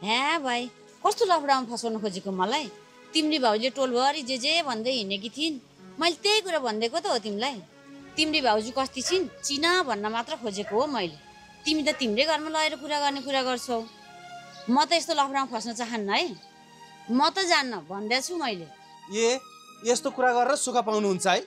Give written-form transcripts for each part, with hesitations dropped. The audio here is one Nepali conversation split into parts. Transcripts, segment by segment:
हे भाइ कस्तो लफडामा फसाउनु खोजेको मलाई? तिम्री भाउजूले टोलभरि जे भन्दै हिँडेकी थिइन्। मैले त्यही कुरा भन्देको त हो तिमीलाई। तिम्री भाउजू कस्ती छिन् चिना भन्न मात्र खोजेको हो मैले। तिमी त तिम्रै घरमा लगेर कुरा गर्ने कुरा गर्छौ। म त यस्तो लफडामा फस्न चाहन्न है। म त जान्न भन्दैछु मैले। यस्तो कुरा गरेर सुख पाउनुहुन्छ है?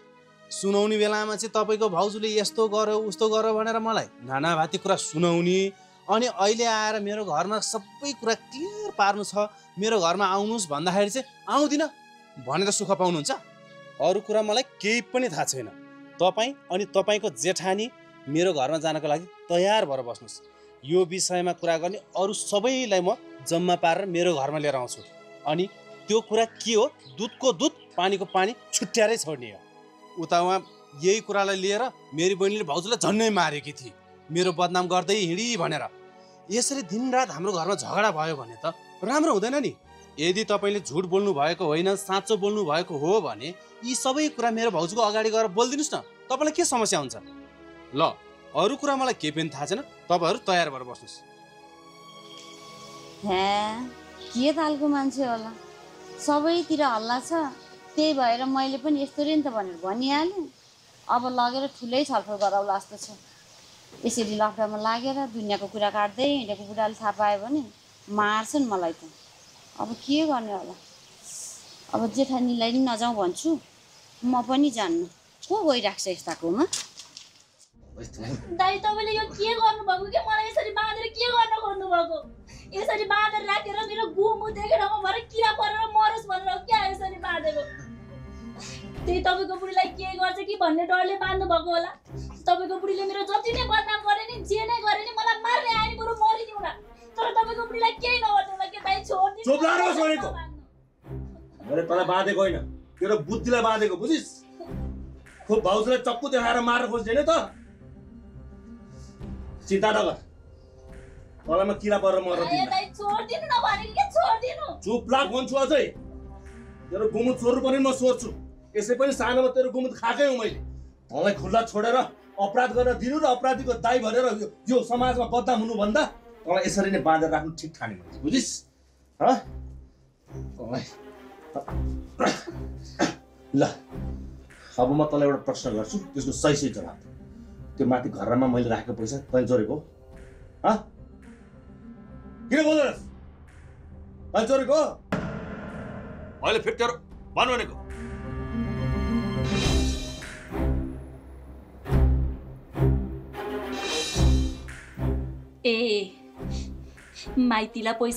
सुनाउने बेलामा चाहिँ तपाईँको भाउजूले यस्तो गर उस्तो गर भनेर मलाई नानाभाती कुरा सुनाउने, अनि अहिले आएर मेरो घरमा सबै कुरा क्लियर पार्नु छ, मेरो घरमा आउनुहोस् भन्दाखेरि चाहिँ आउँदिनँ भनेर सुख पाउनुहुन्छ? अरू कुरा मलाई केही पनि थाहा छैन। तपाईँ अनि तपाईँको जेठानी मेरो घरमा जानको लागि तयार भएर बस्नुहोस्। यो विषयमा कुरा गर्ने अरू सबैलाई म जम्मा पारेर मेरो घरमा लिएर आउँछु। अनि त्यो कुरा के हो, दुधको दुध पानीको पानी छुट्याएरै छोड्ने हो। उता उहाँ यही कुरालाई लिएर मेरी बहिनीले भाउजूलाई झन्नै मारेकी थिए, मेरो बदनाम गर्दै हिँडी भनेर। यसरी दिनरात हाम्रो घरमा झगडा भयो भने त राम्रो हुँदैन नि। यदि तपाईँले झुट बोल्नु भएको होइन, साँचो बोल्नु भएको हो भने यी सबै कुरा मेरो भाउजूको अगाडि गएर बोलिदिनुहोस् न। तपाईँलाई के समस्या हुन्छ? ल अरू कुरा मलाई केही पनि थाहा छैन, तपाईँहरू तयार भएर बस्नुहोस्। के तालको मान्छे होला, सबैतिर हल्ला छ। त्यही भएर मैले पनि यस्तो रे नि त भनेर भनिहालेँ। अब लगेर ठुलै छलफल गराउला जस्तो छ। यसरी लफडामा लागेर दुनियाँको कुरा काट्दै हिँडेको बुढाले थाहा पायो भने मार्छन् मलाई त। अब के गर्ने होला? अब जेठानीलाई नि नजाउँ भन्छु, म पनि जान्न। को गइरहेको छ यस्ताकोमा? दाइ तपाईँले यो के गर्नुभएको? के मलाई यसरी बाँधेर के गर्न खोज्नुभएको? यसरी बाँधेर राखेर मेरो गुमु देखेर म भरे किरा परेर मरोस् भनेर क्या यसरी बाँधेको? त्यही तपाईँको बुढीलाई के गर्छ कि भन्ने डरले बाँध्नु भएको होला। तपाईँको बुढीले मेरो जति नै बदनाम गरे नि, जे नै गरे नि, मलाई मार्ने आयो नि, बरु मरिदिउँ न। तर तपाईँको बुढीलाई केही नगर्नु होला के दाइ, छोड्दिनु। चुप लाग्नुहोस् भनेको। मैले तँलाई बाँधेको होइन, तेरो बुद्धिलाई बाँधेको, बुझिस्? खुब भाउजूलाई चक्कु देखाएर मार्न खोज्दैन त? चिन्ता नगर, तँलाई म किरा परेर मर्न दिन्न। दाइ छोड्दिनु न भनेको के, छोड्दिनु। चुप लाग भन्छु अझै। तेरो गुमुत चोर्नु पनि म सोध्छु। यसै पनि सानोमा तेरो गुमुत खाएकै हो मैले। मलाई खुल्ला छोडेर अपराध गर्न दिनु र अपराधीको दाइ भनेर यो समाजमा बदनाम हुनुभन्दा तँलाई यसरी नै बाँधेर राख्नु ठिक ठाने मैले, बुझिस्? ल अब म तँलाई एउटा प्रश्न गर्छु, त्यसको सही जवाब। त्यो माथि घरमा मैले राखेको पैसा तैँले चोरेको हो? किन बोल्दैनस्? तैँले चोरेको हो? अहिले फेरि तेरो भन्नु भनेको। ए माइतीलाई पैसा